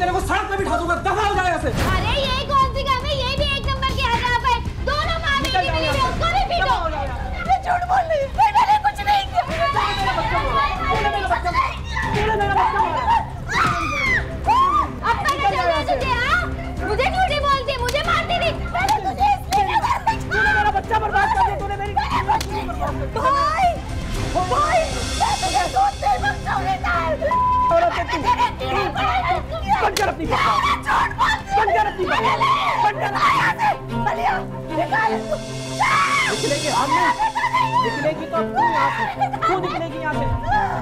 तेरे को सड़क पे बिठा दूंगा, दफा हो जाएगा से। अरे ये कौन सी काम है, ये भी एक नंबर की हराम है। दोनों माँ बेटी मिली हुई, उसको भी पीटो। मैं झूठ बोल रही हूँ, मैंने कुछ नहीं किया। अब पता चल रहा तुझे? हाँ, मुझे झूठी बोलती, मुझे मारती थी। मैंने तुझे इसलिए मेरा बच्चा बर्बाद कर दिया तूने, मेरी भाई भाई मैं तुझे दूध से बच्चा लेता है। बंद कर अपनी बात, बंद कर अपनी बात, बंद कर। बलिया निकाल, निकलेगी हम नहीं, निकलेगी तो तू यहाँ से, तू निकलेगी यहाँ से,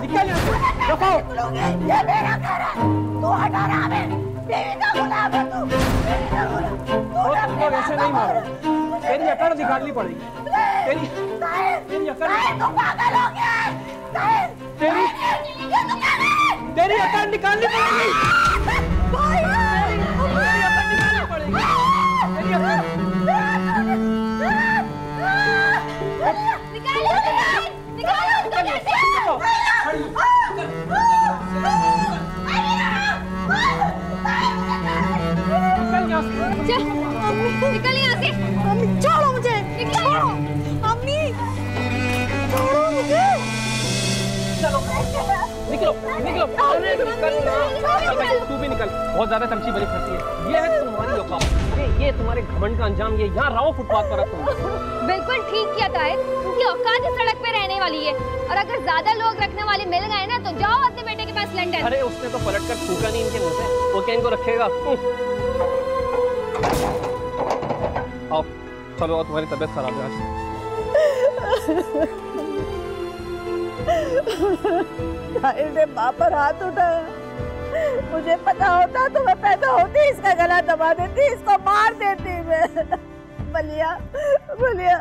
निकल यहाँ से, रखो। ये मेरा घर है, तू हटा रहा है, बेबी का गुलाम है तू, बेबी का गुलाम। तुमको वैसे नहीं मारो, तेरी अकड़ निकालनी पड़ेगी, तेरी अकड़, तू पागल हो गया है, तेरी अकड़ निकालनी पड़ेगी, भाई तेरी अकड़ निकालनी पड़ेगी, तेरी अकड़ निकल यहाँ से। अम्मी छोड़ो मुझे, छोड़ो अम्मी, छोड़ो मुझे। चलो निकलो निकलो, तू भी निकल, बहुत ज्यादा तमची बनी फंसी है। ये है तुम्हारी औकात, ये तुम्हारे घमंड का अंजाम, ये यहाँ रहो फुटपाथ पर तुम। बिल्कुल ठीक किया ताहिर, क्योंकि औकात इस सड़क पे रहने वाली है, और अगर ज्यादा लोग रखने वाले मिल गए ना तो जाओ अपने बेटे के पास लंदन। अरे उसने तो पलट कर थूका नहीं इनके मुंह से, वो क्या इनको रखेगा। आओ चलो, और तुम्हारी तबीयत खराब है आज। ताहिर ने माँ पर हाथ उठाया, मुझे पता होता तो मैं पैदा होती इसका गला दबा देती, इसको मार देती मैं। बलिया बलिया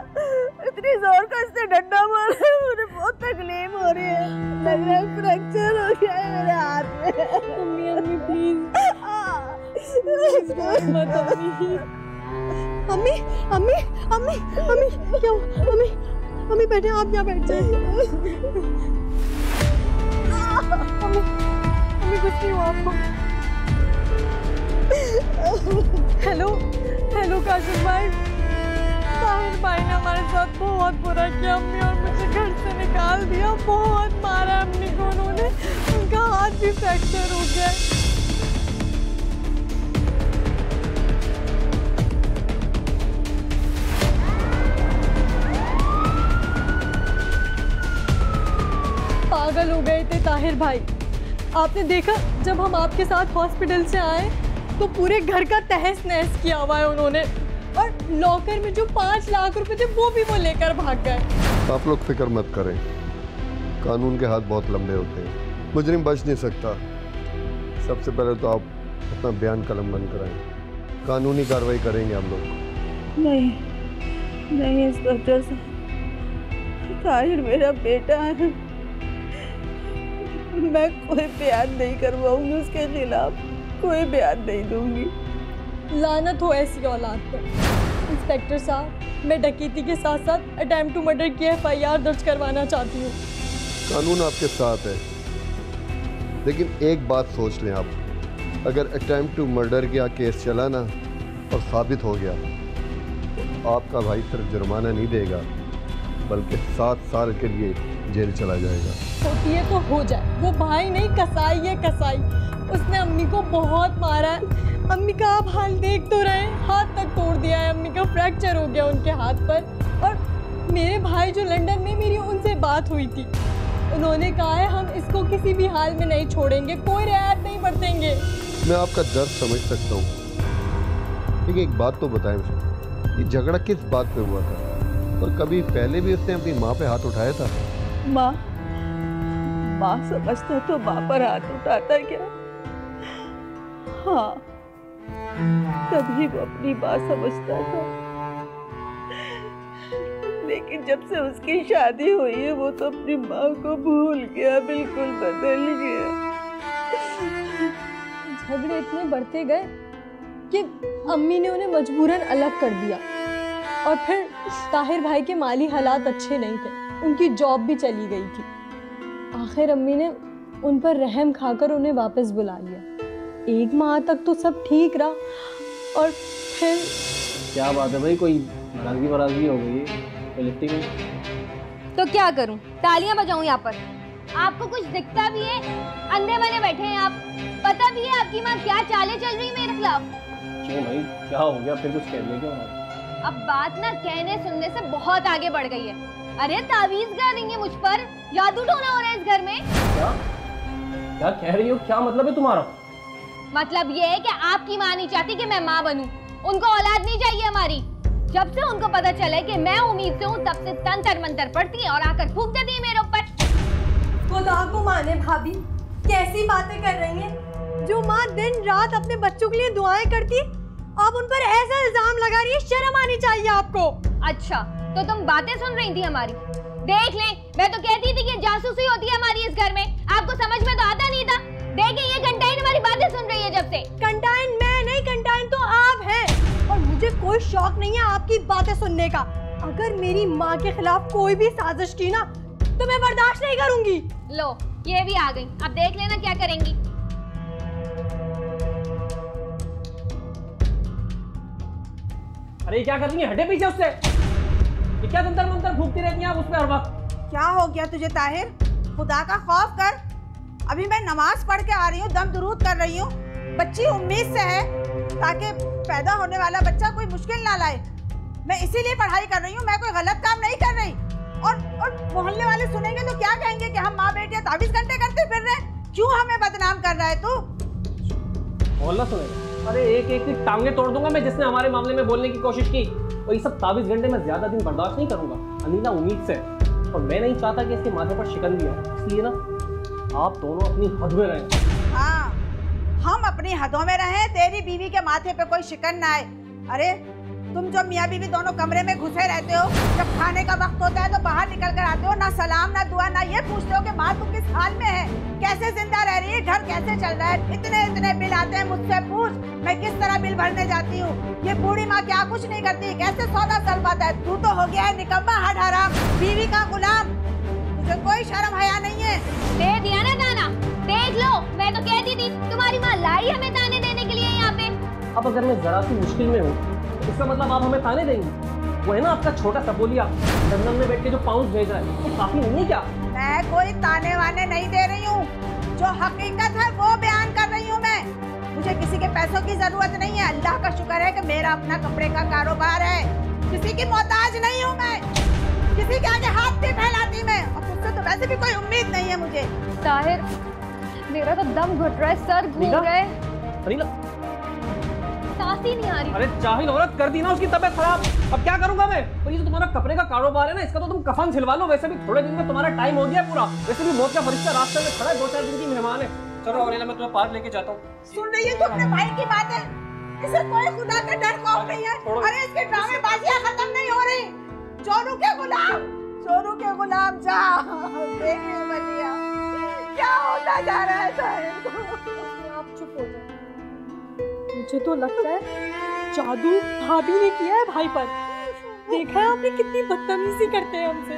इतनी जोर का इसने डंडा मारा है, मुझे बहुत तकलीफ हो रही है, लग रहा है फ्रैक्चर हो गया है मेरे हाथ में। अम्मी अम्मी प्लीज मत अम्मी अम्मी अम्मी अम्मी क्या अम्मी अम्मी बैठे, आप यहाँ बैठ जाइए। अम्मी अम्मी कुछ नहीं हुआ आपको? हेलो हेलो काशिफ भाई, ताहिर भाई ने हमारे साथ बहुत बुरा किया अम्मी, और मुझे घर से निकाल दिया, बहुत मारा अम्मी को उन्होंने, उनका हाथ भी फ्रैक्चर हो गया। पागल हो गए थे ताहिर भाई, आपने देखा जब हम आपके साथ हॉस्पिटल से आए तो पूरे घर का तहस नहस किया हुआ है उन्होंने, और लॉकर में जो 5 लाख रुपए थे वो भी वो लेकर भाग गए। आप लोग फिक्र मत करें, कानून के हाथ बहुत लंबे होते हैं, मुजरिम बच नहीं सकता। सबसे पहले तो आप अपना बयान कलमबंद कराएं, कानूनी कार्रवाई करेंगे हम लोग। नहीं नहीं इंस्पेक्टर साहब, ताहिर मेरा बेटा है, मैं कोई बयान नहीं करवाऊंगी उसके खिलाफ, कोई बयान नहीं दूंगी। लानत हो ऐसी औलाद पर। इंस्पेक्टर साहब, मैं डकैती के साथ साथ अटेम्प्ट टू मर्डर की FIR दर्ज करवाना चाहती हूँ। कानून आपके साथ है, लेकिन एक बात सोच लें आप, अगर अटेम्प्ट टू मर्डर का केस चला ना और साबित हो गया तो आपका भाई सिर्फ जुर्माना नहीं देगा बल्कि 7 साल के लिए जेल चला जाएगा। होती है तो हो जाए, वो भाई नहीं कसाई है कसाई, उसने अम्मी को बहुत मारा है। अम्मी का आप हाल देख तो रहे हैं, हाथ तक तोड़ दिया है, अम्मी का फ्रैक्चर हो गया उनके हाथ पर। और मेरे भाई जो लंदन में, मेरी उनसे बात हुई थी, उन्होंने कहा है हम इसको किसी भी हाल में नहीं छोड़ेंगे, कोई रियायत नहीं बरतेंगे। मैं आपका दर्द समझ सकता हूँ, लेकिन एक बात तो बताएं मुझे, ये झगड़ा किस बात पे हुआ था, और कभी पहले भी उसने अपनी माँ पे हाथ उठाया था? माँ समझता तो माँ पर हाथ उठाता क्या? हाँ, तभी वो अपनी माँ समझता था, लेकिन जब से उसकी शादी हुई है वो तो अपनी माँ को भूल गया, बिल्कुल बदल गया। झगड़े इतने बढ़ते गए कि अम्मी ने उन्हें मजबूरन अलग कर दिया, और फिर ताहिर भाई के माली हालात अच्छे नहीं थे, उनकी जॉब भी चली गई थी। आखिर अम्मी ने उन पर रहम खाकर उन्हें वापस बुला लिया। 1 माह तक तो सब ठीक रहा और फिर। क्या बात है भाई, कोई नाराजगी हो गई है लिफ्टिंग में? तो क्या करूं, तालियां बजाऊं यहाँ पर? आपको कुछ दिखता भी है? अंधे बने बैठे हैं आप। पता भी है आपकी माँ क्या चालें चल रही मेरे खिलाफ? क्यों भाई, क्या हो गया? फिर कुछ कह दिया क्यों? अब बात ना कहने सुनने से बहुत आगे बढ़ गई है। अरे तावीज कर रही है मुझ पर, जादू टोना हो रहा है इस घर में। क्या क्या कह रही हो? क्या मतलब है तुम्हारा? मतलब ये है कि आपकी माँ नहीं चाहती कि मैं माँ बनूं। उनको औलाद नहीं चाहिए हमारी। जब से उनको पता चला कि मैं उम्मीद से हूँ, तब से तंत्र मंत्र पड़ती है और आकर फूंक देती है मेरे ऊपर। खुदा को माने भाभी, कैसी बातें कर रही हैं? जो माँ दिन रात अपने बच्चों के लिए दुआएं करती, अब उन पर ऐसा इल्जाम लगा रही है। शर्म आनी चाहिए आपको। अच्छा, तो तुम बातें सुन रही थी हमारी? देख ले, मैं तो कहती थी कि जासूसी होती है हमारी इस घर में। आपको समझ में तो आता नहीं था। देखिए, ये कंटाइन हमारी बातें सुन रही है जब से। कंटाइन मैं नहीं, कंटाइन तो आप हैं। और मुझे कोई शौक नहीं है आपकी बातें सुनने का। अगर मेरी माँ के खिलाफ कोई भी साजिश की ना, तो मैं बर्दाश्त नहीं करूंगी। लो, ये भी आ गई। अब देख लेना क्या करेंगी। अरे क्या कर रही है? हटे पीछे उससे। ये क्या तंत्र मंत्र फूंकती रहती हैं आप उस पे हर वक्त? क्या हो गया तुझे ताहिर? खुदा का खौफ कर। अभी मैं नमाज पढ़ के आ रही हूँ, दम दुरूद कर रही हूँ। बच्ची उम्मीद से है ताकि पैदा होने वाला बच्चा कोई मुश्किल ना लाए। मैं इसीलिए पढ़ाई कर रही हूँ, मैं कोई गलत काम नहीं कर रही। और मोहल्ले वाले सुनेंगे तो क्या कहेंगे कि हम माँ बेटियाँ 24 घंटे करते फिर रहे। क्यों हमें बदनाम कर रहा है तू? मोहल्ला सुनेगा? अरे एक एक टांगे तोड़ दूंगा मैं जिसने हमारे मामले में बोलने की कोशिश की। और ये सब 24 घंटे में ज्यादा दिन बर्दाश्त नहीं करूंगा। अनीला उम्मीद से, और मैं नहीं चाहता कि इसके माथे पर शिकन दिया। इसलिए ना आप दोनों अपनी हद में रहें। हाँ, हम अपनी हदों में रहें, तेरी बीवी के माथे पे कोई शिकन ना आए। अरे तुम जो मियाँ बीवी दोनों कमरे में घुसे रहते हो, जब खाने का वक्त होता है तो बाहर निकल कर आते हो, ना सलाम ना दुआ, ना ये पूछते हो कि माँ तू किस हाल में है, कैसे जिंदा रह रही है, घर कैसे चल रहा है। इतने इतने बिल आते हैं, मुझसे पूछ मैं किस तरह बिल भरने जाती हूँ। ये बूढ़ी माँ क्या कुछ नहीं करती, कैसे सौदा चल पाता है। तू तो हो गया है निकम्मा, हड हराम, बीवी का गुलाम। तुझे कोई शर्म हया नहीं है। दे दिया ना ताना, देख लो। मैं तो कहती थी तुम्हारी माँ लाई हमें ताने देने के लिए यहाँ पे। अब अगर मैं जरा सी मुश्किल में हूँ, इसका मतलब आप हमें ताने देंगे? वो है ना आपका छोटा सपोलिया लंदन में बैठ के जो पाउंड भेज रहा है, वो काफी नहीं है क्या? मैं कोई ताने वाने नहीं दे रही हूँ, जो हकीकत है वो बयान कर रही हूँ मैं। मुझे किसी के पैसों की जरूरत नहीं है। अल्लाह का शुक्र है कि मेरा अपना कपड़े का कारोबार है। किसी की मोहताज नहीं हूँ मैं, किसी के आगे हाथ नहीं फैलाती मैं, और तुझसे तो वैसे भी कोई उम्मीद नहीं है मुझे। ताहिर, मेरा तो दम घुट रहा है, सर घूम रहा है, सांस ही नहीं आ रही। अरे जाहिल औरत, कर दी ना उसकी तबीयत खराब। अब क्या करूंगा मैं? और ये जो तुम्हारा कपड़े का कारोबार है ना, इसका तो तुम कफन सिलवा लो। वैसे भी थोड़े दिन में तुम्हारा टाइम हो गया पूरा। वैसे भी मौत का फरिश्ता रास्ते में खड़ा है, 2-4 दिन की मेहमान है। चलो औरेला, मैं तुम्हें पार्क लेके जाता हूँ। सुन रही है तू अपने भाई की बातें? इसे कोई खुदा का डर खौफ नहीं है। अरे इसके ड्रामेबाजियां खत्म नहीं हो रही। चोरू के गुलाम, चोरू के गुलाम जा। देखिए बलिया क्या होता जा रहा है साहिब। आप चुप हो जाओ। मुझे तो लगता है जादू भाभी ने किया है भाई पर। देखा है आपने कितनी बदतमीजी करते हैं हमसे।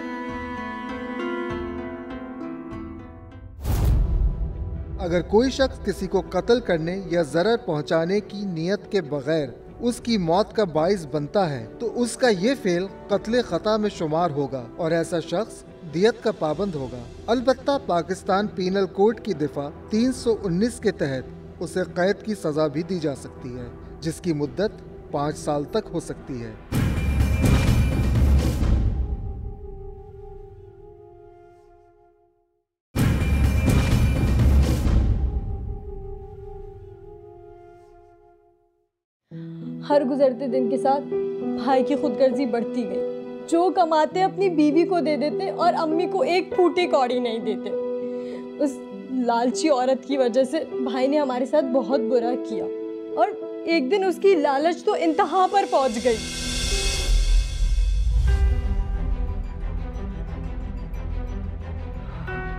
अगर कोई शख्स किसी को कत्ल करने या जरर पहुंचाने की नियत के बगैर उसकी मौत का बाइस बनता है, तो उसका ये फेल कत्ल खता में शुमार होगा और ऐसा शख्स दियत का पाबंद होगा। अलबत्ता पाकिस्तान पीनल कोड की दिफा 319 के तहत उसे कैद की सजा भी दी जा सकती है, जिसकी मुद्दत 5 साल तक हो सकती है। हर गुजरते दिन के साथ भाई की खुदगर्जी बढ़ती गई। जो कमाते अपनी बीवी को दे देते और अम्मी को एक फूटी कौड़ी नहीं देते। उस लालची औरत की वजह से भाई ने हमारे साथ बहुत बुरा किया और एक दिन उसकी लालच तो इंतहा पर पहुंच गई।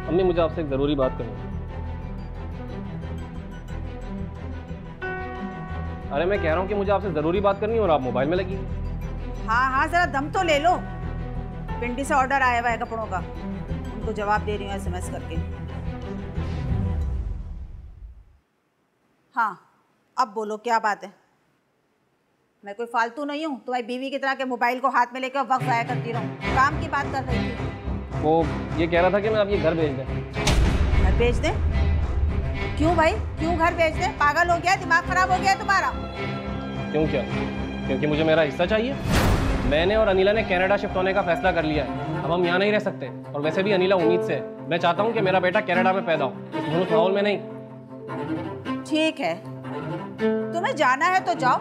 अम्मी, मुझे आपसे एक जरूरी बात करनी है। अरे मैं कह रहा हूँ कि मुझे आपसे जरूरी बात करनी है और आप मोबाइल में लगी। हाँ हाँ, जरा दम तो ले लो। पिंडी से ऑर्डर आया हुआ है कपड़ों का, उनको जवाब दे रही हूँ SMS करके। हाँ अब बोलो क्या बात है? मैं कोई फालतू नहीं हूँ तुम्हारी बीवी की तरह के मोबाइल को हाथ में लेकर वक्त ज़ाया करती रहूँ। काम की बात कर रही थी। वो ये कह रहा था कि मैं अब ये घर भेज दें। घर भेज दें? क्यों भाई, क्यों घर भेज दें? पागल हो गया, दिमाग खराब हो गया तुम्हारा? क्यों क्या? क्योंकि मुझे मेरा हिस्सा चाहिए। मैंने और अनिला ने कनाडा शिफ्ट होने का फैसला कर लिया है। अब हम यहाँ नहीं रह सकते और वैसे भी अनिला उम्मीद से है। मैं चाहता हूँ कि मेरा बेटा कनाडा में पैदा हो, इस मुल्क माहौल में नहीं। ठीक है, तुम्हें जाना है तो जाओ,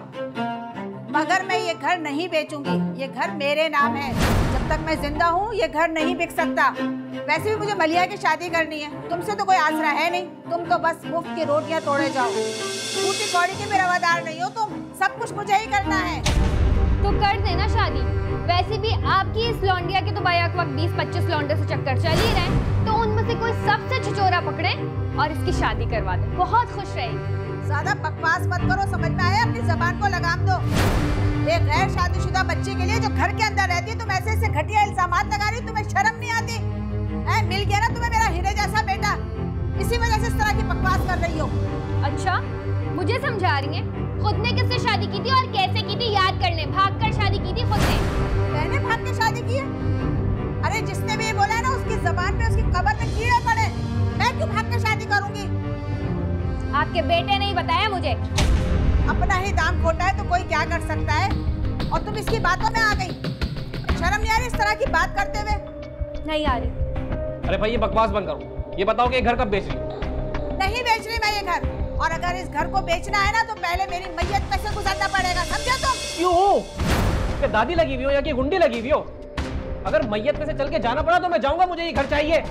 मगर मैं ये घर नहीं बेचूंगी। ये घर मेरे नाम है। जब तक मैं जिंदा हूँ ये घर नहीं बिक सकता। वैसे भी मुझे मलिया की शादी करनी है, तुमसे तो कोई आसरा है नहीं। तुम तो बस मुफ्त की रोटियां तोड़े जाओ। टूटी कौड़ी के भी रवादार नहीं हो तुम, सब कुछ मुझे ही करना है। तो कर देना शादी। वैसे भी आपकी इस लौंडिया के तो बायाक वक्त 20-25 लौंडे से चक्कर चल ही रहे, तो उनमें से कोई सबसे छिछोरा पकड़े और इसकी शादी करवा दे, बहुत खुश रहेगी। ज्यादा बकवास मत करो, समझ में आया? अपनी जबान को लगाम दो। एक गैर शादीशुदा बच्ची के लिए जो घर के अंदर रहती है तुम ऐसे ऐसे घटिया इल्जामात लगा रही, तुम्हें शर्म नहीं आती? मिल गया ना तुम्हें मेरा हीरे जैसा बेटा, इसी वजह से इस तरह की बकवास कर रही हो। अच्छा, मुझे समझा रही हैं? खुद ने किससे शादी की थी और कैसे की थी याद कर ले। भाग कर शादी की थी खुद ने। मैंने भाग के शादी की है? अरे जिसने भी ये बोला है ना उसकी जबान पे उसकी कब्र में कीड़े पड़े। मैं क्यों भाग के शादी करूंगी? आपके बेटे ने ही बताया मुझे। अपना ही दाम खोटा है तो कोई क्या कर सकता है, और तुम इसकी बातों में आ गई। शर्म नहीं आ रही इस तरह की बात करते हुए? नहीं आ रही। अरे भाई ये बकवास बंद करो। ये बताओ कि ये घर कब बेच रही? नहीं बेच रही मैं ये घर, और अगर इस घर को बेचना है ना तो पहले मेरी मैयत में से गुजरना पड़ेगा, समझे तुम? क्यों? कि दादी लगी हुई हो या कि गुंडी लगी हुई हो? अगर मैयत में से चल के जाना पड़ा तो मैं जाऊंगा, मुझे ये घर चाहिए।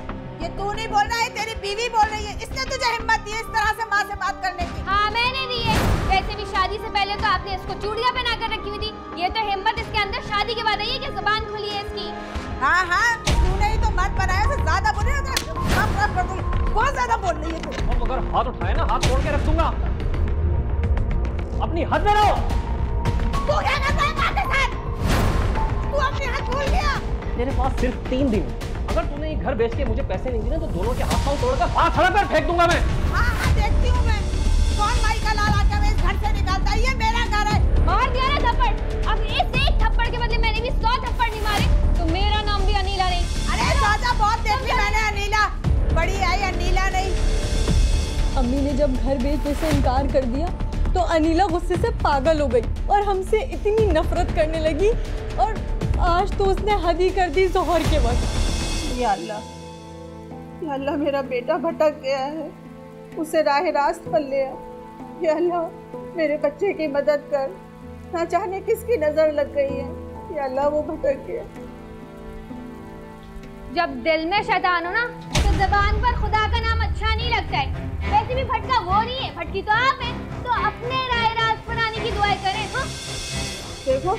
ये तू नहीं बोल रहा है, तेरी बीवी बोल रही है। इसने तुझे हिम्मत दी है इस तरह से माँ से बात करने की? हाँ मैंने दी है। वैसे भी शादी से पहले तो आपने इसको चूड़ियां पहना कर रखी हुई थी। ये तो हिम्मत इसके अंदर शादी के बाद आई है कि जुबान खुली है इसकी। हाँ हाँ, तूने ही तो मर्द बनाया, से ज्यादा बोल रही है। बहुत ज्यादा बोल रही है तू। और अगर हाथ उठाए ना, हाथ तोड़ के रख दूंगा। अपनी हद में रहो। तू क्या करता है माँ के साथ? तू अपनी हद भूल गया। तेरे पास सिर्फ 3 दिन। अगर तूने ये घर बेच के मुझे पैसे नहीं दिए तो दोनों के हाथ पांव तोड़कर बाहर सड़क पर फेंक दूंगा मैं। हाँ हाँ देखती हूँ मैं, कौन माई का लाल आके मैं इस घर से निकालता है। ये मेरा घर है। मार दिया ना थप्पड़। अब इस एक थप्पड़ के बदले मैंने भी 100 थप्पड़ नहीं मारे तो मेरा नाम भी अनीला नहीं। अरे दादा बहुत देख ली मैंने अनीला, बड़ी आई अनीला नहीं। अम्मी ने जब घर बेचने से इनकार कर दिया तो अनीला गुस्से से पागल हो गई और हमसे इतनी नफरत करने लगी, और आज तो उसने हद ही कर दी ज़ोहर के वक्त। या अल्लाह मेरा बेटा भटक गया है, उसे राह रास्त पर ले आ। या अल्लाह मेरे बच्चे की मदद कर, ना जाने किसकी नजर लग गई है। या अल्लाह वो भटक गया। जब दिल में शैतान हो ना तो जबान पर खुदा का नाम अच्छा नहीं लगता है। वैसे भी भटका वो नहीं है, भटकी तो आप है, तो अपने राह रास्त बनाने की दुआएं करें। हाँ? देखो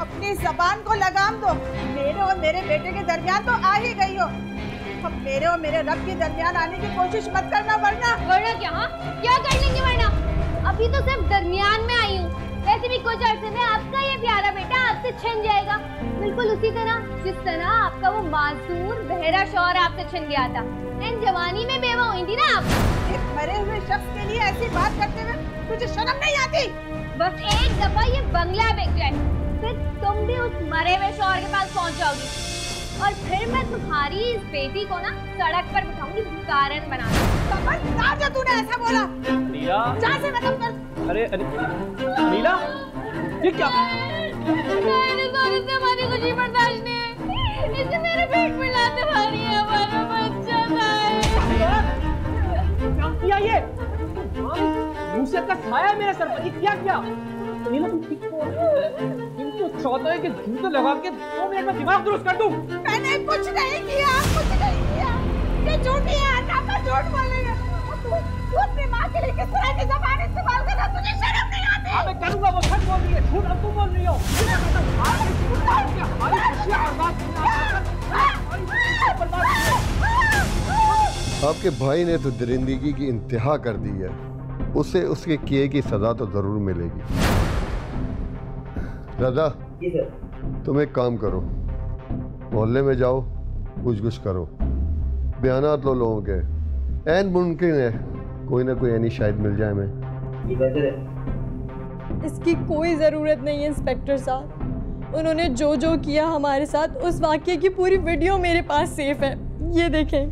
अपनी जबान को लगाम दो। मेरे और मेरे बेटे के दरमियान तो आ ही गई हो, अब मेरे और मेरे रब के दरमियान आने की कोशिश मत करना, वरना क्या? हाँ क्या कर लेंगे वरना? अभी तो सिर्फ दरमियान में आई हूँ। वैसे भी कुछ अर्से में आपका ये प्यारा बेटा आपसे छिन जाएगा, बिल्कुल उसी तरह जिस तरह आपका वो मासूम बहरा शौहर आपसे छिन गया था। इन जवानी में बेवा हुई थी ना आप। एक मरे हुए शख्स के लिए ऐसी बात करते हुए तुझे शर्म नहीं आती? बस एक दफा ये बंगला बिक जाए, फिर तुम भी उस मरे हुए शौहर के पास पहुंच जाओगी, और फिर मैं तुम्हारी इस बेटी को ना सड़क पर बिठाऊंगी, भिखारन बना दूंगी। जो तूने ऐसा बोला नीला, जहाँ से मतलब कर। अरे नीला, ये क्या? हमारी खुशी बर्दाश्त नहीं है, इसे मेरे पेट में लाते मारी है, हमारा बच्चा क्या किया ये? मूसे का साया मेरे सर पर, ये क्या? नीला तुम ठीक हो? तुम तो चाहता है कि जूते लगा के 2 मिनट में दिमाग दुरुस्त कर दूं। मैंने कुछ नहीं किया, कुछ नहीं किया। ये झूठी है, अल्लाह का झूठ बोल रही है। तू अपनी माँ के लिए किस तरह की ज़बान इस्तेमाल कर रहा है? तुझे शर्म नहीं आती? अबे करूँगा, वो सच बोल रही है, झूठ अब तुम बोल रही हो। आपके भाई ने तो दरिंदगी की इंतहा कर दी है, उसे उसके किए की सजा तो जरूर मिलेगी। रजा, तुम एक काम करो, मोहल्ले में जाओ, पूछ-गुछ करो, बयानात लो लोगों के। ऐन मुमकिन है कोई ना कोई ऐनी शायद मिल जाए। मैं ये बेहतर है। इसकी कोई ज़रूरत नहीं है इंस्पेक्टर साहब। उन्होंने जो जो किया हमारे साथ, उस वाक़ये की पूरी वीडियो मेरे पास सेफ है, ये देखें।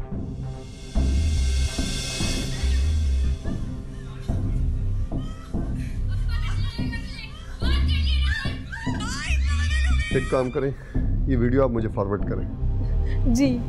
एक काम करें, ये वीडियो आप मुझे फॉरवर्ड करें। जी।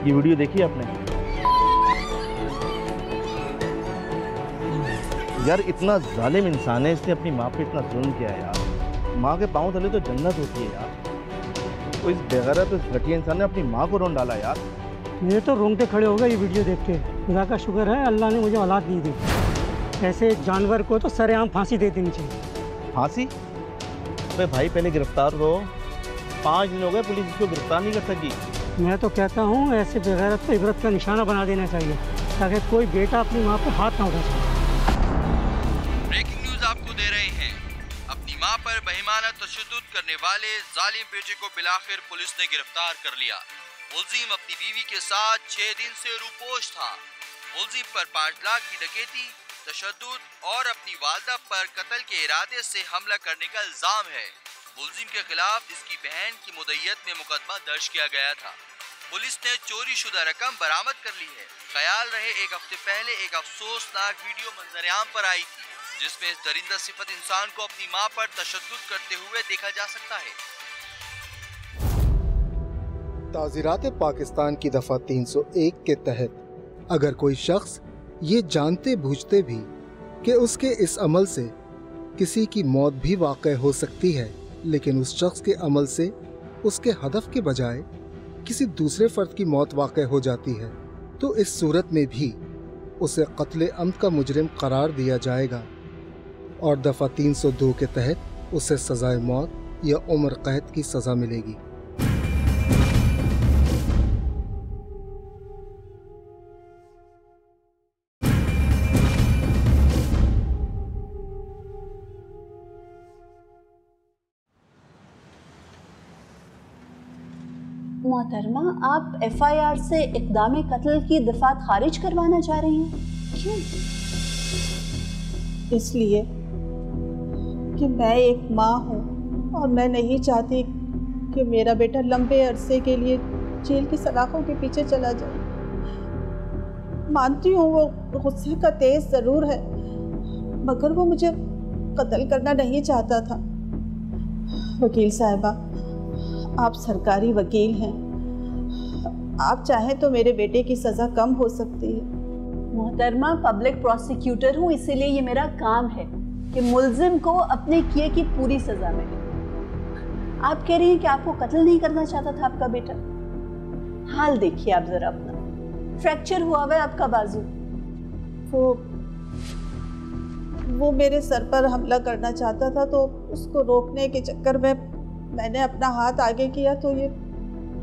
ये वीडियो देखी आपने? यार इतना जालिम इंसान है, इसने अपनी माँ पे इतना जुल्म किया है यार। माँ के पाँव तले तो जन्नत होती है यार। तो इस बेगैरत, तो इस घटिया इंसान ने अपनी माँ को रोन डाला यार। मेरे तो रोंगटे खड़े हो गए ये वीडियो देख के। खुदा का शुक्र है अल्लाह ने मुझे औलाद नहीं दी। ऐसे जानवर को तो सरेआम फांसी दे देनी चाहिए। फांसी? अरे भाई पहले गिरफ्तार हो। 5 दिन हो गए पुलिस इसको गिरफ्तार नहीं कर सकी। मैं तो कहता हूँ ऐसे बेगैरत को इबरत का निशाना बना देना चाहिए, ताकि कोई बेटा अपनी माँ पे हाथ ना उठा सके। ब्रेकिंग न्यूज आपको दे रहे हैं। अपनी मां पर बेईमाना तशद्दुद करने वाले जालिम बेटे को बिलाखिर पुलिस ने गिरफ्तार कर लिया। मुलजिम अपनी बीवी के साथ 6 दिन से रूपोश था। मुलजिम पर 5 लाख की डकैती, तशद्दुद और अपनी वालदा पर कत्ल के इरादे से हमला करने का इल्जाम है। मुलजिम के खिलाफ इसकी बहन की मुद्दत में मुकदमा दर्ज किया गया था। पुलिस ने चोरी शुदा रकम बरामद कर ली है। ख्याल रहे, एक हफ्ते पहले एक अफसोसनाक वीडियो मंजर-ए-आम पर आई थी, जिसमें इस दरिंदा सिफत इंसान को अपनी मां पर तशद्दुद करते हुए देखा जा सकता है। ताज़ीरात पाकिस्तान की दफ़ा 301 के तहत अगर कोई शख्स ये जानते बूझते भी कि उसके इस अमल से किसी की मौत भी वाक़ई हो सकती है, लेकिन उस शख्स के अमल से उसके हदफ के बजाय किसी दूसरे फ़र्द की मौत वाक़ई हो जाती है, तो इस सूरत में भी उसे कत्ल अम्द का मुजरिम करार दिया जाएगा और दफ़ा 302 के तहत उसे सज़ाए मौत या उम्र कैद की सज़ा मिलेगी। मोहतरमा, आप FIR से इक़दाम कत्ल की दफ़ात खारिज करवाना चाह रही हैं, क्यों? इसलिए कि मैं एक माँ हूँ और मैं नहीं चाहती कि मेरा बेटा लंबे अरसे के लिए जेल की सलाखों के पीछे चला जाए। मानती हूँ वो गुस्से का तेज ज़रूर है, मगर वो मुझे कत्ल करना नहीं चाहता था। वकील साहिबा, आप सरकारी वकील हैं, आप चाहें तो मेरे बेटे की सज़ा कम हो सकती है। मोहतरमा, पब्लिक प्रोसिक्यूटर हूँ, इसीलिए ये मेरा काम है कि मुल्जिम को अपने किए की पूरी सज़ा मिले। आप कह रही हैं कि आपको कत्ल नहीं करना चाहता था आपका बेटा। हाल देखिए आप ज़रा अपना, फ्रैक्चर हुआ हुआ है आपका बाजू। वो मेरे सर पर हमला करना चाहता था, तो उसको रोकने के चक्कर में मैंने अपना हाथ आगे किया तो ये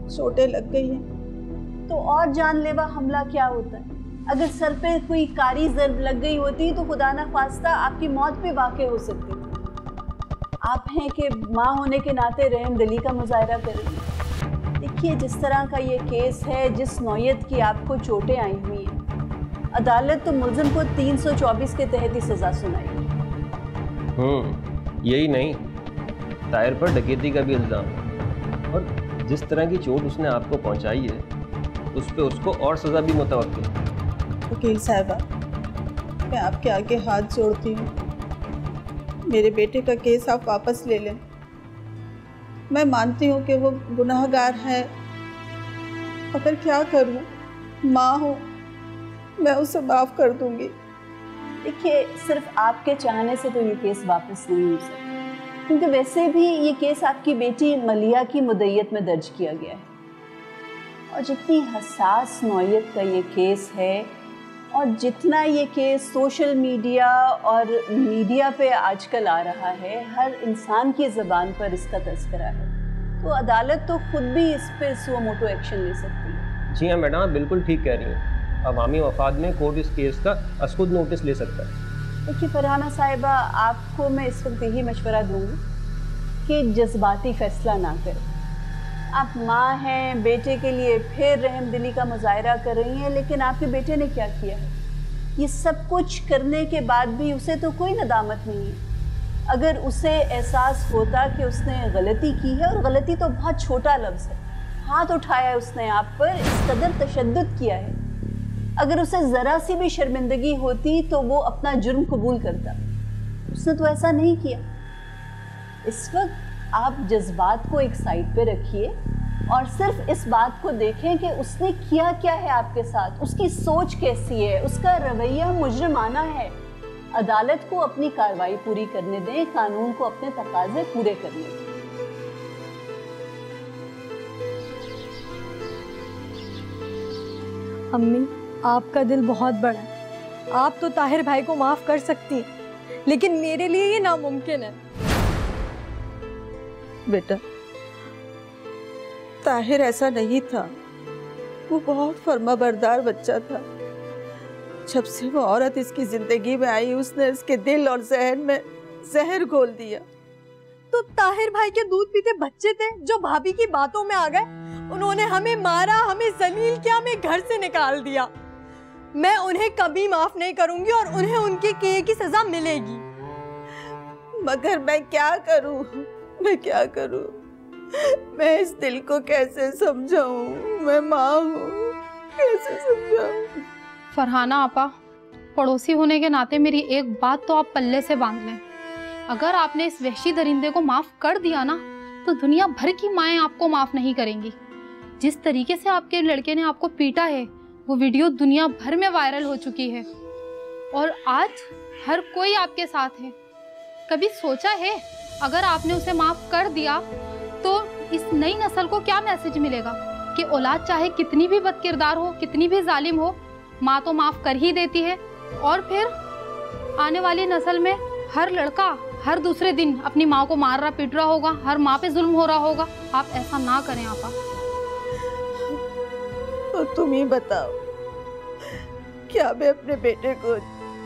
चोटें लग गई हैं। तो और जानलेवा हमला क्या होता है? अगर सर पे कोई कारी ज़र्ब लग गई होती तो खुदा ना खास्ता आपकी मौत पे वाक़ई हो सकती थी। आप हैं कि माँ होने के नाते रहमदिली का मुजाहरा करेंगे। देखिए, जिस तरह का ये केस है, जिस नौयत की आपको चोटें आई हुई हैं, अदालत तो मुल्ज़िम को 324 के तहत ही सज़ा सुनाई। यही नहीं, टायर पर डकैती का भी इल्ज़ाम, और जिस तरह की चोट उसने आपको पहुंचाई है उस पे उसको और सज़ा भी मुतवक्किल है। वकील साहिबा, मैं आपके आगे हाथ जोड़ती हूँ, मेरे बेटे का केस आप वापस ले लें। मैं मानती हूँ कि वो गुनाहगार है, मगर क्या करूँ, माँ हूँ, मैं उसे माफ़ कर दूँगी। देखिए, सिर्फ आपके चाहने से तो ये केस वापस नहीं हो सकता, क्योंकि वैसे भी ये केस आपकी बेटी मलिया की मुद्दत में दर्ज किया गया है, और जितनी हसास नौयत का ये केस है और जितना ये केस सोशल मीडिया और मीडिया पे आजकल आ रहा है, हर इंसान की ज़बान पर इसका तस्करा है, तो अदालत तो खुद भी इस पे सुओ मोटो एक्शन ले सकती है। जी हाँ मैडम, आप बिल्कुल ठीक कह रही हैं। अवामी मफाद में कोर्ट इस केस का खुद नोटिस ले सकता है। देखिए फरहाना साहिबा, आपको मैं इस वक्त यही मशवरा दूंगी कि जज्बाती फैसला ना करें। आप माँ हैं, बेटे के लिए फिर रहमदिली का मुजाहरा कर रही हैं, लेकिन आपके बेटे ने क्या किया है? ये सब कुछ करने के बाद भी उसे तो कोई नदामत नहीं है। अगर उसे एहसास होता कि उसने गलती की है, और गलती तो बहुत छोटा लफ्ज़ है, हाथ उठाया है उसने आप पर, इस कदर तशद्दुद किया है, अगर उसे ज़रा सी भी शर्मिंदगी होती तो वो अपना जुर्म कबूल करता। उसने तो ऐसा नहीं किया। इस वक्त आप जज्बात को एक साइड पे रखिए और सिर्फ इस बात को देखें कि उसने किया क्या है आपके साथ, उसकी सोच कैसी है, उसका रवैया मुजरिमाना है। अदालत को अपनी कार्रवाई पूरी करने दें, कानून को अपने तकाजे पूरे करने दें। अम्मी, आपका दिल बहुत बड़ा है, आप तो ताहिर भाई को माफ कर सकती हैं, लेकिन मेरे लिए ये नामुमकिन है। बेटा, ताहिर ऐसा नहीं था, वो बहुत फर्माबरदार बच्चा था। जब से वो औरत इसकी जिंदगी में आई, उसने इसके दिल और जहन में जहर घोल दिया। तो ताहिर भाई के दूध पीते बच्चे थे जो भाभी की बातों में आ गए, उन्होंने हमें मारा, हमें जलील किया, हमें घर से निकाल दिया। मैं उन्हें कभी माफ नहीं करूंगी और उन्हें उनके किए की सजा मिलेगी। मगर मैं क्या करूं, मैं क्या करूं? मैं इस दिल को कैसे समझाऊं? मैं माँ हूँ, कैसे समझाऊं? फरहाना आपा, पड़ोसी होने के नाते मेरी एक बात तो आप पल्ले से बांध लें। अगर आपने इस वहशी दरिंदे को माफ कर दिया ना, तो दुनिया भर की माएँ आपको माफ नहीं करेंगी। जिस तरीके से आपके लड़के ने आपको पीटा है, वो वीडियो दुनिया भर में वायरल हो चुकी है और आज हर कोई आपके साथ है। कभी सोचा है अगर आपने उसे माफ कर दिया तो इस नई नस्ल को क्या मैसेज मिलेगा कि औलाद चाहे कितनी भी बदकिरदार हो, कितनी भी जालिम हो, माँ तो माफ कर ही देती है। और फिर आने वाली नस्ल में हर लड़का हर दूसरे दिन अपनी माँ को मार रहा पीट रहा होगा, हर माँ पे जुल्म हो रहा होगा। आप ऐसा ना करें आपा। तो तुम ही बताओ, क्या मैं अपने बेटे को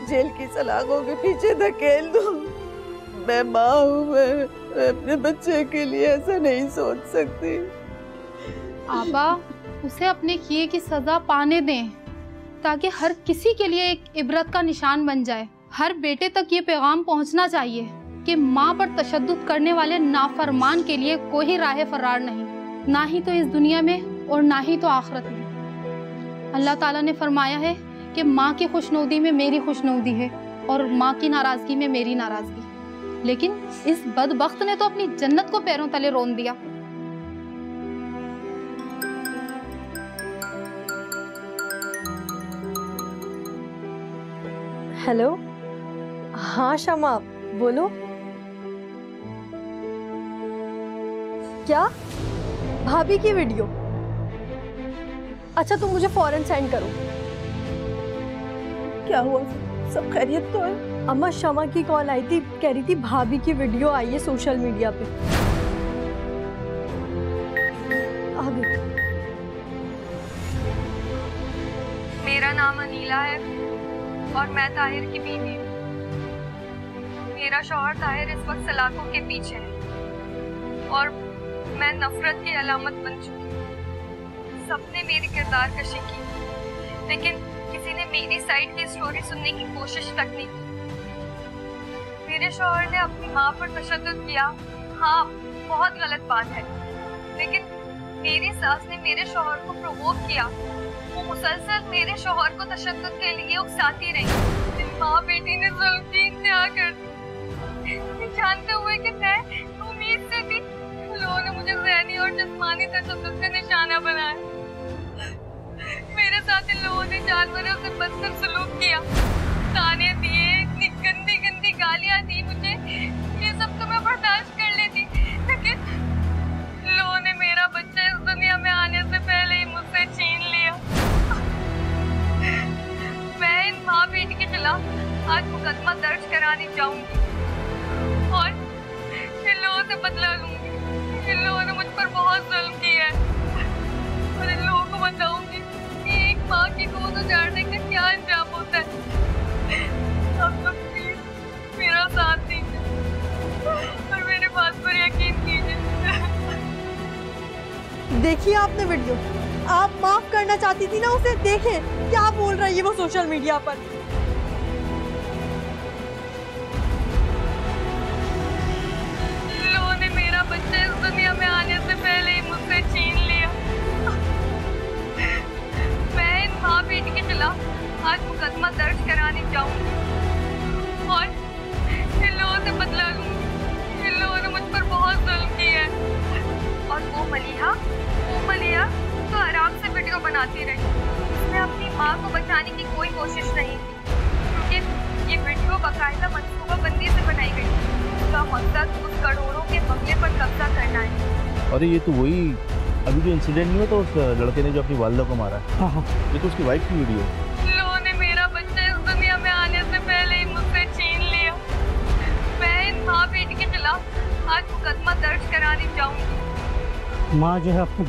जेल की सलाखों के पीछे धकेल दूं? मैं माँ हूँ, मैं अपने बच्चे के लिए ऐसा नहीं सोच सकती। आपा, उसे अपने किए की सजा पाने दें ताकि हर किसी के लिए एक इबरत का निशान बन जाए। हर बेटे तक ये पैगाम पहुंचना चाहिए कि माँ पर तशद्दुद करने वाले नाफरमान के लिए कोई राह फरार नहीं, ना ही तो इस दुनिया में और ना ही तो आखिरत में। अल्लाह ताला ने फरमाया है कि माँ की खुशनुदी में मेरी खुशनुदी है और माँ की नाराज़गी में मेरी नाराज़गी। लेकिन इस बदबख्त ने तो अपनी जन्नत को पैरों तले रोन दिया। हेलो, हाँ शमा, बोलो। क्या? भाभी की वीडियो? अच्छा, तुम मुझे फौरन सेंड करो। क्या हुआ? सब खैरियत तो है? अम्मा, शमा की कॉल आई थी, कह रही थी भाभी की वीडियो आई है सोशल मीडिया पे। आ गई। मेरा नाम अनीला है और मैं ताहिर की बीवी हूँ। मेरा शौहर ताहिर इस वक्त सलाखों के पीछे है और मैं नफरत की अलामत बन चुकी हूँ। सबने मेरी किरदार कशी की, लेकिन किसी ने मेरी साइड की स्टोरी सुनने की कोशिश तक नहीं की। मेरे शौहर ने अपनी माँ पर तशद्दुद किया, हाँ बहुत गलत बात है, लेकिन मेरी सास ने मेरे शौहर को प्रोवोक किया। वो मुसलसल मेरे शौहर को तशद्दुद के लिए उकसाती रही। माँ बेटी ने जुल्म की इंतहा कर दी, जानते हुए कि मैं उम्मीद से थी। लोगों ने मुझे ज़हनी और जिस्मानी तशद्दुद का निशाना बनाया। मेरे साथ इन लोगों ने जानवरों से बदतर सलूक किया, ताने दिए, इतनी गंदी गंदी गालियाँ दी मुझे। ये सब तो मैं बर्दाश्त कर लेती, लेकिन लोगों ने मेरा बच्चा इस दुनिया में आने से पहले ही मुझसे छीन लिया। मैं इन खिलाफ आज मुकदमा दर्ज कराने जाऊंगी और इन लोगों से बदला लूंगी। इन लोगों ने मुझ पर बहुत जुल्म किया है और इन लोगों को बताऊंगी कि एक माँ की गोद उजाड़ने का क्या अंजाम होता है। अब तो प्लीज मेरा साथ दीजिए और मेरे बात पर यकीन कीजिए। देखिए आपने वीडियो, आप माफ करना चाहती थी ना उसे, देखें क्या बोल रही है वो सोशल मीडिया पर। लोगों ने मेरा बच्चा इस दुनिया में आने से पहले ही मुझसे छीन लिया। मैं इन माँ बेटी के खिलाफ आज मुकदमा दर्ज कराने जाऊंगी और इन लोगों से बदला लूंगी। इन लोगों ने मुझ पर बहुत जुल्म किया है। और वो मलिया तो आराम से वीडियो बनाती रही। उसने अपनी माँ को बचाने की कोई कोशिश नहीं की, क्योंकि ये वीडियो बाकायदा मंसूबाबंदी से बनाई गई। उसका मकसद उस करोड़ों के बंगले पर कब्जा करना है। अरे ये तो वही अभी जो इंसिडेंट नहीं हुआ तो उस लड़के ने जो अपनी वालिदा को मारा। ये तो उसकी वाइफ की वीडियो है। लोगों ने मेरा बच्चा इस दुनिया में आने से पहले ही मुझसे छीन लिया। मैं इन माँ बेटी के खिलाफ आज मुकदमा दर्ज कराने जाऊंगी। माँ जो है अपने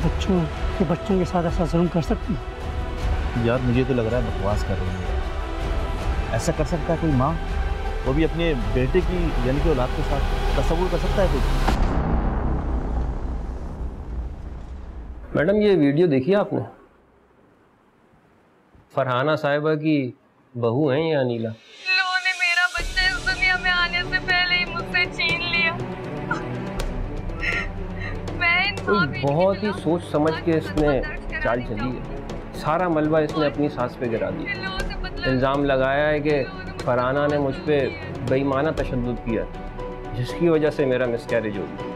बच्चों के साथ ऐसा जुल्म कर सकती है? यार मुझे तो लग रहा है बकवास कर रही है। ऐसा कर सकता है कोई माँ? वो भी अपने बेटे की यानी कि औलाद के साथ तस्वुर कर सकता है कोई? मैडम ये वीडियो देखी आपने? फरहाना साहिबा की बहू हैं ये अनीला। लोगों ने मेरा बच्चा इस दुनिया में आने से पहले ही मुझसे छीन लिया। मैं इन माँ बेटी बहुत ही सोच समझ के इसने चाल चली है। सारा मलबा इसने अपनी सास पे गिरा दिया। इल्ज़ाम लगाया है कि फरहाना ने मुझ पे बेईमाना तशद्दुद किया, जिसकी वजह से मेरा मिसकैरेज हो गया।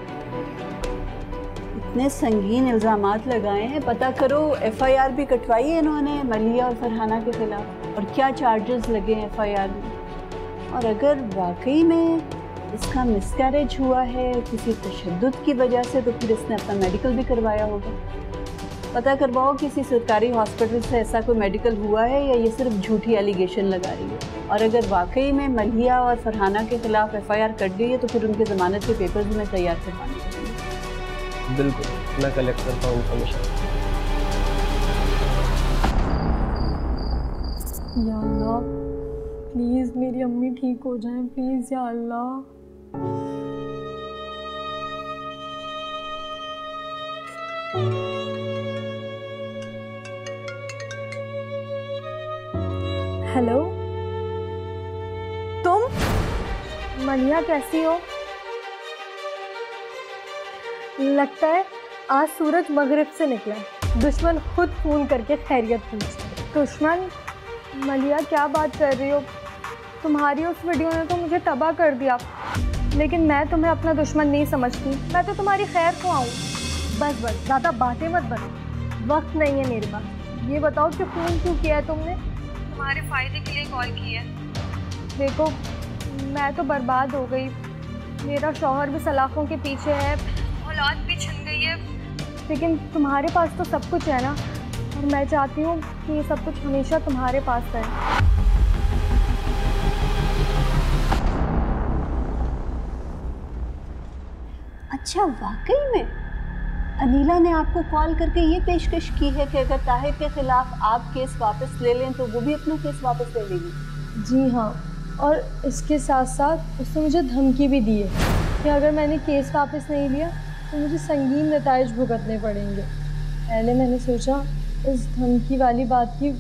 इतने संगीन इल्ज़ामात लगाए हैं, पता करो FIR भी कटवाई है इन्होंने मलिया और फरहाना के खिलाफ, और क्या चार्जेस लगे हैं FIR में। और अगर वाकई में इसका मिसकैरेज हुआ है किसी तशद्दुद की वजह से, तो फिर इसने अपना मेडिकल भी करवाया होगा। पता करवाओ किसी सरकारी हॉस्पिटल से ऐसा कोई मेडिकल हुआ है या ये सिर्फ झूठी एलिगेशन लगा रही है। और अगर वाकई में मलिया और फरहाना के खिलाफ FIR कट गई है तो फिर उनके ज़मानत के पेपर्स भी मैं तैयार करवाने चाहिए। बिल्कुल, मैं कलेक्ट करता हूँ इन्फॉर्मेशन। या अल्लाह प्लीज़ मेरी अम्मी ठीक हो जाए, प्लीज़ या अल्लाह। हेलो, तुम? मलिया कैसी हो? लगता है आज सूरज मगरिब से निकला है। दुश्मन खुद फ़ोन करके खैरियत पूछे। दुश्मन? मलिया क्या बात कर रही हो? तुम्हारी उस वीडियो ने तो मुझे तबाह कर दिया, लेकिन मैं तुम्हें अपना दुश्मन नहीं समझती। मैं तो तुम्हारी खैर को आऊँ। बस ज़्यादा बातें मत बनो, वक्त नहीं है मेरे पास। ये बताओ कि फ़ोन क्यों किया है तुमने? तुम्हारे फ़ायदे के लिए कॉल किया। देखो मैं तो बर्बाद हो गई, मेरा शौहर भी सलाखों के पीछे है, औलाद भी छिन गई है, लेकिन तुम्हारे पास तो सब कुछ है ना, और मैं चाहती हूँ कि ये सब कुछ हमेशा तुम्हारे पास रहे। अच्छा, वाकई में अनीला ने आपको कॉल करके ये पेशकश की है कि अगर ताहिर के खिलाफ आप केस वापस ले लें तो वो भी अपना केस वापस ले लेगी? जी हाँ, और इसके साथ साथ उसने मुझे धमकी भी दी है कि अगर मैंने केस वापस नहीं लिया तो मुझे संगीन नताइज भुगतने पड़ेंगे। पहले मैंने सोचा इस धमकी वाली बात की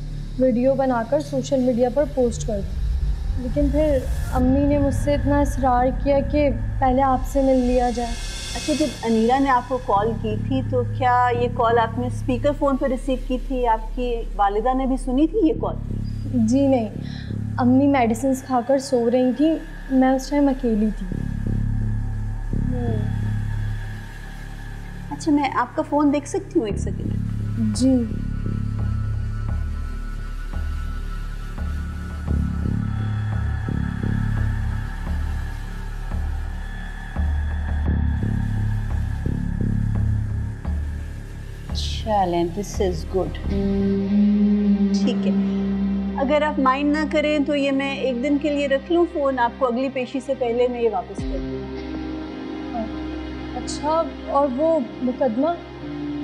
वीडियो बनाकर सोशल मीडिया पर पोस्ट कर दूँ, लेकिन फिर अम्मी ने मुझसे इतना इसरार किया कि पहले आपसे मिल लिया जाए। अच्छा, जब अनीला ने आपको कॉल की थी तो क्या ये कॉल आपने स्पीकर फ़ोन पर रिसीव की थी? आपकी वालिदा ने भी सुनी थी ये कॉल? जी नहीं, अम्मी मेडिसिन खाकर सो रही थी, मैं उस टाइम अकेली थी। अच्छा, मैं आपका फ़ोन देख सकती हूँ एक सेकंड? जी। चलें, दिस इज़ गुड। ठीक है, अगर आप माइंड ना करें तो ये मैं एक दिन के लिए रख लूँ फ़ोन, आपको अगली पेशी से पहले मैं ये वापस कर दूँ। अच्छा, और वो मुकदमा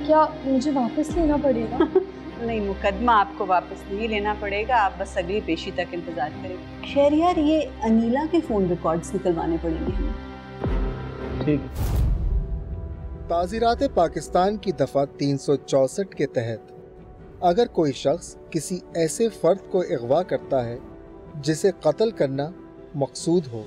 क्या मुझे वापस लेना पड़ेगा? नहीं, मुकदमा आपको वापस नहीं लेना पड़ेगा, आप बस अगली पेशी तक इंतज़ार करें। खैर यार, ये अनीला के फ़ोन रिकॉर्ड्स निकलवाने पड़ेंगे हमें। ठीक। ताज़ीरात पाकिस्तान की दफ़ा 364 के तहत अगर कोई शख्स किसी ऐसे फ़र्द को अगवा करता है जिसे कत्ल करना मकसूद हो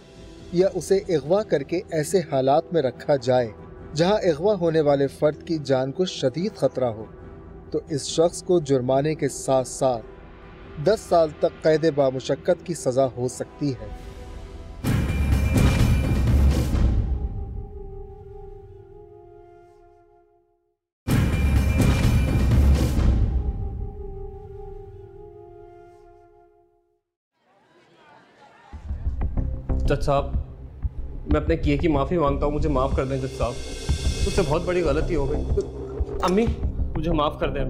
या उसे अगवा करके ऐसे हालात में रखा जाए जहां अगवा होने वाले फ़र्द की जान को शदीद ख़तरा हो, तो इस शख्स को जुर्माने के साथ साथ 10 साल तक कैद बामुशक्कत की सज़ा हो सकती है। जज साहब, मैं अपने किए की माफ़ी मांगता हूँ, मुझे माफ़ कर दें जज साहब, मुझसे बहुत बड़ी गलती हो गई। अम्मी मुझे माफ़ कर दें,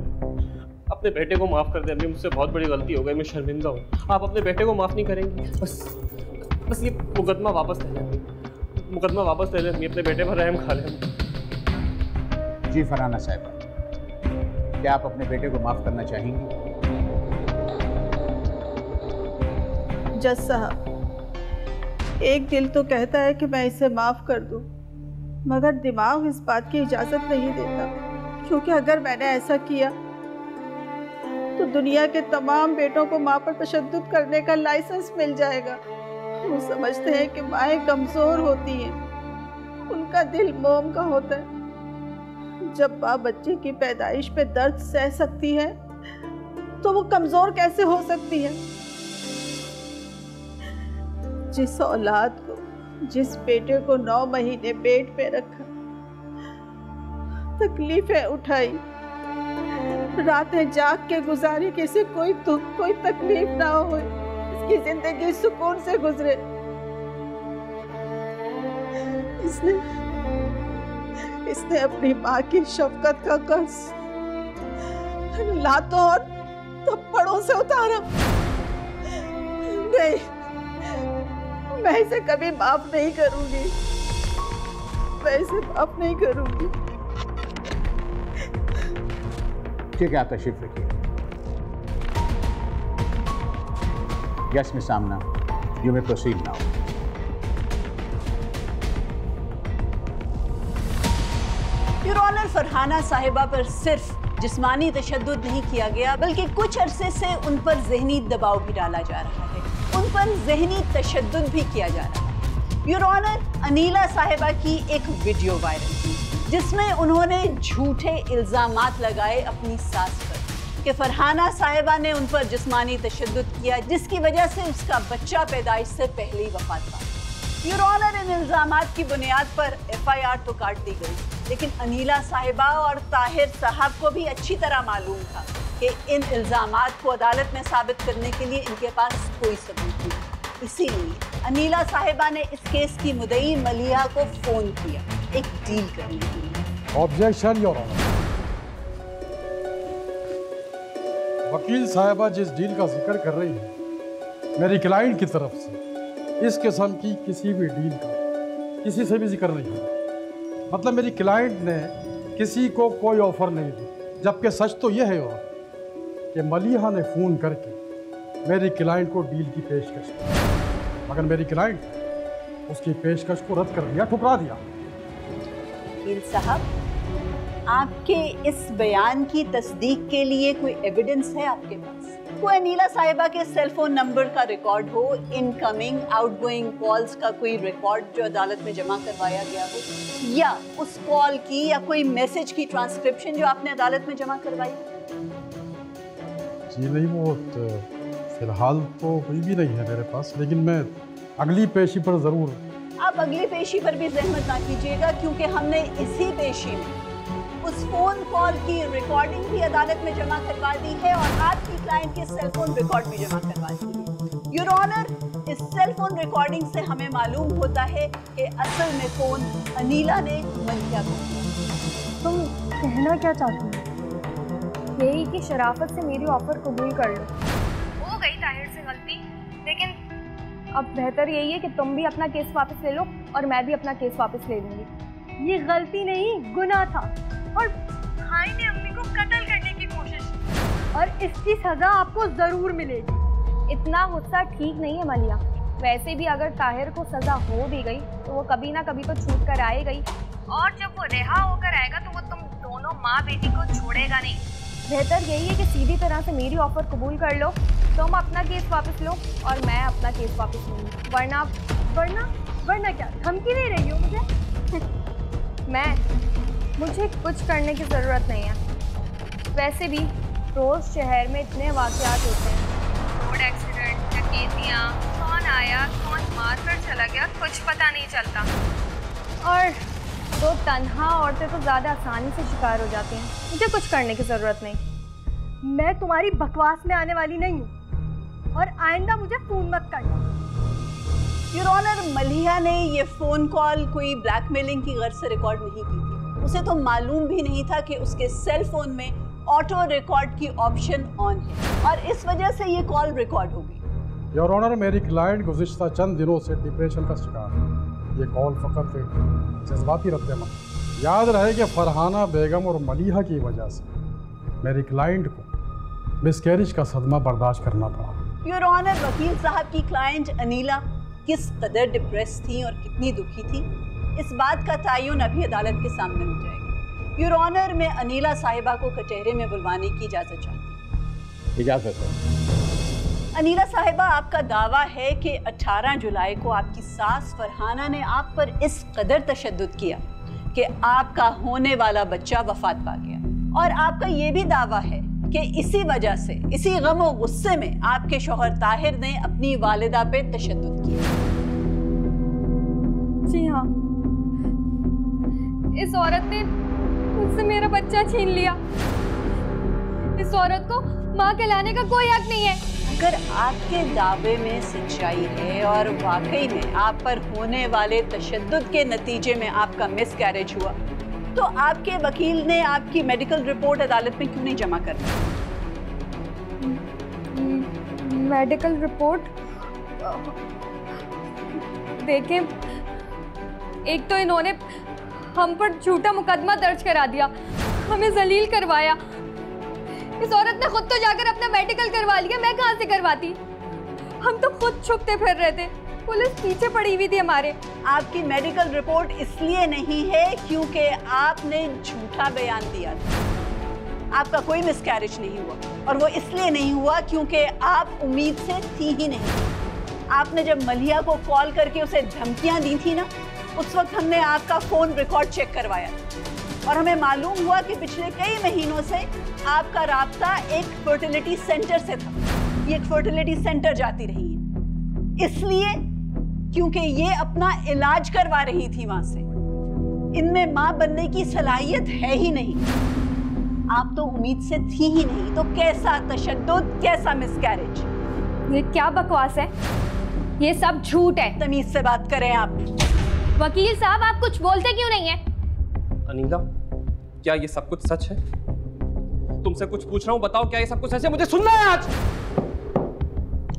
अपने बेटे को माफ़ कर दें अम्मी, मुझसे बहुत बड़ी गलती हो गई, मैं शर्मिंदा हूँ। आप अपने बेटे को माफ़ नहीं करेंगी? बस ये मुकदमा वापस ले लें, मुकदमा वापस ले लें अम्मी, अपने बेटे पर रहम खा लें। जी फरहाना साहिबा, क्या आप अपने बेटे को माफ़ करना चाहेंगी? जज साहब, एक दिल तो कहता है कि मैं इसे माफ़ कर दूं, मगर दिमाग इस बात की इजाज़त नहीं देता, क्योंकि अगर मैंने ऐसा किया तो दुनिया के तमाम बेटों को माँ पर तशद्दुद करने का लाइसेंस मिल जाएगा। वो समझते हैं कि माएँ कमज़ोर होती हैं, उनका दिल मोम का होता है। जब माँ बच्चे की पैदाइश पे दर्द सह सकती है तो वो कमज़ोर कैसे हो सकती है? जिस औलाद को, जिस बेटे को 9 महीने पेट पे रखा, तकलीफें उठाई, रातें जाग के गुजारी, किसी कोई दुख कोई तकलीफ ना हो, इसकी जिंदगी सुकून से गुजरे, इसने अपनी माँ की शफकत का कर्ज लातों और थप्पड़ों से उतारा। नहीं, मैं इसे कभी माफ नहीं करूंगी, मैं इसे माफ नहीं करूंगी। ठीक है, आप तशरीफ रखिए। Yes miss Amna, you may proceed now. Your honour, Farhana साहिबा पर सिर्फ जिस्मानी तशद्दुद नहीं किया गया, बल्कि कुछ अरसे से उन पर ज़हनी दबाव भी डाला जा रहा है, उन पर ज़हनी तशद्दुद भी किया जा रहा है। योर ऑनर, अनीला साहिबा की एक वीडियो वायरल हुई जिसमें उन्होंने झूठे इल्ज़ामात लगाए अपनी सास पर कि फरहाना साहिबा ने उन पर जिस्मानी तशद्दुद किया, जिसकी वजह से उसका बच्चा पैदाइश से पहले ही वफात पा गया। योर ऑनर, इन इल्ज़ामात की बुनियाद पर FIR तो काट दी गई, लेकिन अनीला साहिबा और ताहिर साहब को भी अच्छी तरह मालूम था कि इन इल्ज़ामात को अदालत में साबित करने के लिए इनके पास कोई सबूत नहीं। इसीलिए अनीला साहिबा ने इस केस की मुद्दई मलिहा को फ़ोन किया एक डील करने के लिए। Objection your honour. वकील साहिबा जिस डील का जिक्र कर रही है, मेरी क्लाइंट की तरफ से इस किस्म की किसी भी डील का किसी से भी जिक्र नहीं है। मतलब मेरी क्लाइंट ने किसी को कोई ऑफर नहीं दी, जबकि सच तो यह है कि मलिहा ने फ़ोन करके मेरी क्लाइंट को डील की पेशकश की, मगर मेरी क्लाइंट उसकी पेशकश को रद्द कर दिया, ठुकरा दिया। वकील साहब, आपके इस बयान की तस्दीक के लिए कोई एविडेंस है आपके पास? कोई अनीला साहिबा के सेल फोन नंबर का रिकॉर्ड हो, इनकमिंग आउटगोइंग कॉल्स का कोई रिकॉर्ड जो अदालत में जमा करवाया गया हो, या उस कॉल की या कोई मैसेज की ट्रांसक्रिप्शन जो आपने अदालत में जमा करवाई? जी नहीं, वो फिलहाल तो कोई भी नहीं है मेरे पास, लेकिन मैं अगली पेशी पर ज़रूर। आप अगली पेशी पर भी जहमत ना कीजिएगा, क्योंकि हमने इसी पेशी में उस फोन कॉल की रिकॉर्डिंग भी अदालत में जमा करवा दी है और आपकी क्लाइंट के सेल फोन रिकॉर्ड भी जमा करवा दी है। योर ऑनर, इस सेल फोन रिकॉर्डिंग से हमें मालूम होता है कि असल में फोन अनीला ने मलिहा को किया। तुम कहना क्या चाहती हो? यही कि शराफत से मेरी ऑफर कबूल कर लो। हो गई ताहिर से गलती, लेकिन अब बेहतर यही है कि तुम भी अपना केस वापस ले लो और मैं भी अपना केस वापस ले लूंगी। ये गलती नहीं, गुनाह था, और भाई ने अम्मी को कत्ल करने की कोशिश की और इसकी सजा आपको जरूर मिलेगी। इतना गुस्सा ठीक नहीं है मलिया। वैसे भी अगर ताहिर को सजा हो भी गई तो वो कभी ना कभी तो छूट कर आएगा ही, और जब वो रिहा होकर आएगा तो वो तुम दोनों माँ बेटी को छोड़ेगा नहीं। बेहतर यही है कि सीधी तरह से मेरी ऑफर कबूल कर लो, तुम अपना केस वापस लो और मैं अपना केस वापस लूँगी। वरना वरना वरना क्या धमकी दे रही हो मुझे? मुझे कुछ करने की ज़रूरत नहीं है। वैसे भी रोज़ शहर में इतने वाक़यात होते हैं, रोड एक्सीडेंट, डकैतियाँ, कौन आया कौन मार कर चला गया कुछ पता नहीं चलता, और तो तन्हा औरतें तो ज़्यादा आसानी से शिकार हो जाती हैं। मुझे कुछ करने की ज़रूरत नहीं। मैं तुम्हारी बकवास में आने वाली नहीं हूँ, और आइंदा मुझे फ़ोन मत करना। योर ऑनर, मलिहा ने ये फ़ोन कॉल कोई ब्लैकमेलिंग की गर्ज से रिकॉर्ड नहीं की थी। उसे तो मालूम भी नहीं था कि उसके सेल फोन में ऑटो रिकॉर्ड की ऑप्शन ऑन है, और इस वजह से ये कॉल रिकॉर्ड हो गई। योर ऑनर, मेरी क्लाइंट गुज़िश्ता चंद दिनों से डिप्रेशन का शिकार है। ये कॉल फ़कत जज्बाती रद्द-ए-अमल। याद रहे कि फरहाना बेगम और मलिहा की वजह से मेरी क्लाइंट को मिसकैरेज का सदमा बर्दाश्त करना पड़ा। योर ऑनर, वकील साहब की क्लाइंट अनीला किस कदर डिप्रेस थी और कितनी दुखी थी, इस बात का तयन अभी अदालत के सामने हो जाएगा। योर ऑनर, मैं अनीला साहिबा को कचहरे में बुलवाने की इजाज़त चाहती हूँ। इजाज़त है। अनीला साहिबा, आपका दावा है कि 18 जुलाई को आपकी सास फरहाना ने आप पर इस कदर तशद्दुद किया कि आपका होने वाला बच्चा वफात पा गया, और आपका ये भी दावा है कि इसी वजह से, इसी गम और गुस्से में आपके शौहर ताहिर ने अपनी वालिदा पे तशद्दुद किया। जी हाँ, इस औरत ने मुझसे मेरा बच्चा छीन लिया। इस औरत को माँ कहलाने का कोई हक नहीं है। अगर आपके दावे में सच्चाई है और वाकई में आप पर होने वाले तशद्दुद के नतीजे में आपका मिसकैरेज हुआ, तो आपके वकील ने आपकी मेडिकल रिपोर्ट अदालत में क्यों नहीं जमा करनी? Medical report? देखें, एक तो इन्होंने हम पर झूठा मुकदमा दर्ज करा दिया, हमें जलील करवाया। इस औरत ने खुद तो जाकर अपना मेडिकल करवा लिया, मैं कहाँ से करवाती? हम तो खुद छुपते फिर रहे थे, पुलिस पीछे पड़ी हुई थी हमारे। आपकी मेडिकल रिपोर्ट इसलिए नहीं है क्योंकि आपने झूठा बयान दिया था। आपका कोई मिसकैरेज नहीं हुआ, और वो इसलिए नहीं हुआ क्योंकि आप उम्मीद से थी ही नहीं। आपने जब मलिहा को कॉल करके उसे धमकियां दी थी ना, उस वक्त हमने आपका फोन रिकॉर्ड चेक करवाया और हमें मालूम हुआ कि पिछले कई महीनों से आपका राब्ता एक फर्टिलिटी सेंटर से था। ये एक फर्टिलिटी सेंटर जाती रही है इसलिए क्योंकि ये अपना इलाज करवा रही थी वहां से। इनमें मां बनने की सलाहियत है ही नहीं। आप तो उम्मीद से थी ही नहीं, तो कैसा तशद्दुद, कैसा मिसकैरेज? ये क्या बकवास है? ये सब झूठ है। तमीज से बात करें आप। वकील साहब, आप कुछ बोलते क्यों नहीं है? अनीला, क्या ये सब कुछ सच है? तुमसे कुछ पूछ रहा हूं, बताओ क्या ये सब कुछ सच है? मुझे सुनना है आज।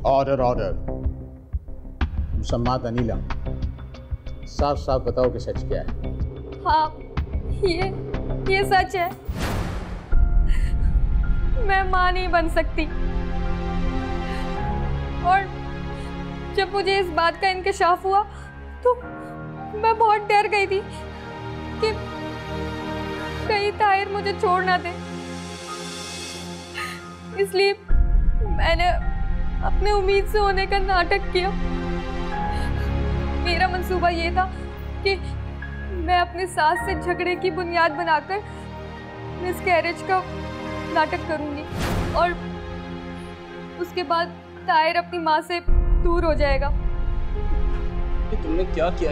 Order order. मुसम्मात अनीला, साफ साफ बताओ कि सच क्या है। हाँ, ये सच है। मैं मां नहीं बन सकती, और जब मुझे इस बात का इंकशाफ हुआ तो मैं बहुत डर गई थी कि कहीं ताहिर मुझे छोड़ ना दे। इसलिए मैंने अपने उम्मीद से होने का नाटक किया। मेरा मंसूबा ये था कि मैं अपनी सास से झगड़े की बुनियाद बनाकर मिसकैरेज का नाटक करूंगी, और उसके बाद ताहिर अपनी माँ से दूर हो जाएगा। ये तुमने क्या किया?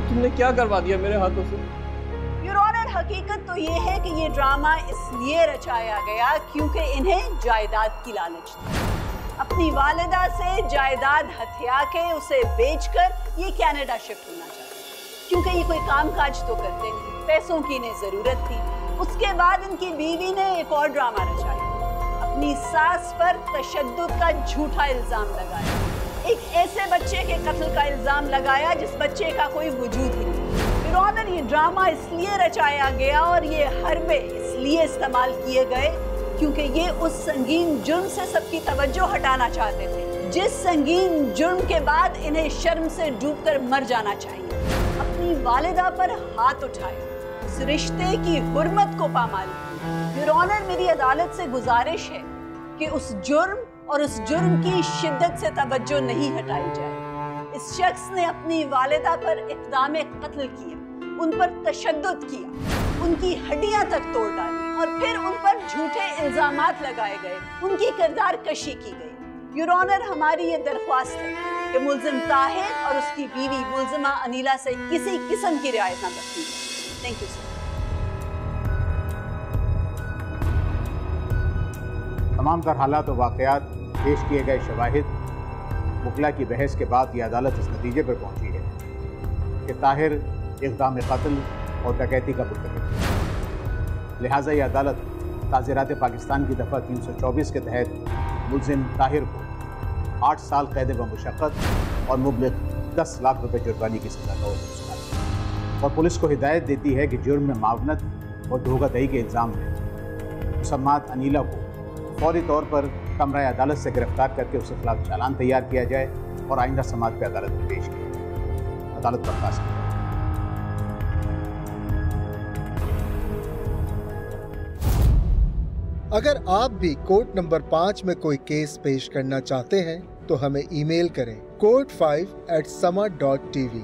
तुमने क्या करवा दिया मेरे हाथों से? योर ऑनर, हकीकत तो ये है कि ये ड्रामा इसलिए रचाया गया क्योंकि इन्हें जायदाद की लालच थी। अपनी वालिदा से जायदाद हथिया के उसे बेचकर ये कनाडा शिफ्ट होना चाहते, क्योंकि ये कोई काम काज तो करते नहीं, पैसों की इन्हें जरूरत थी। उसके बाद इनकी बीवी ने एक और ड्रामा रचाया। अपनी सास पर तशद्दुद का झूठा इल्जाम लगाया, एक ऐसे बच्चे के कत्ल का इल्जाम लगाया जिस बच्चे का कोई वजूद ही नहीं। योर ऑनर, ये ड्रामा इसलिए रचाया गया और ये हरबे इसलिए इस्तेमाल किए गए क्योंकि ये उस संगीन जुर्म से सबकी तवज्जो हटाना चाहते थे, जिस संगीन जुर्म के बाद इन्हें शर्म से डूबकर मर जाना चाहिए। अपनी वालिदा पर हाथ उठाए, उस रिश्ते की हुर्मत को पामाल किया। योर ऑनर, मेरी अदालत से गुजारिश है कि उस जुर्म और उस जुर्म की शिद्दत से तवज्जो नहीं हटाई जाए। इस शख्स ने अपनी वालिदा पर इक़दाम कत्ल किया, उन पर तशद्दुद किया, उनकी हड्डियां तक तोड़ डाली और फिर उन पर झूठे इल्जामात लगाए गए, उनकी किरदार कशी की गई। योर ऑनर, हमारी ये दरख्वास्त है कि मुल्जिम ताहिर और उसकी बीवी मुल्जिमा अनीला से किसी किस्म की रियायत न बरती जाए। Thank you sir. तमाम तर हालात और वाक़यात, पेश किए गए शवाहिद, मुकला की बहस के बाद ये अदालत इस नतीजे पर पहुंची है कि ताहिर इक़दाम कत्ल और डकैती का मुर्तकिब है। लिहाजा ये अदालत ताज़ीरात पाकिस्तान की दफ़ा 324 के तहत मुल्जिम ताहिर को 8 साल कैद व मुशक्क़त और मुबलिग 10 लाख रुपए जुर्माने की सज़ा का हुक्म सुनाती और पुलिस को हिदायत देती है कि जुर्म में मावनत और धोखाधड़ी के इल्ज़ाम में मुसम्मात अनीला को फौरी तौर पर कमरा अदालत से गिरफ्तार करके उसके खिलाफ चालान तैयार किया जाए और आइंदा समात पर अदालत में पेश किया जाए। अदालत बर्खास्त की। अगर आप भी कोर्ट नंबर 5 में कोई केस पेश करना चाहते हैं तो हमें ईमेल करें court5@sama.tv।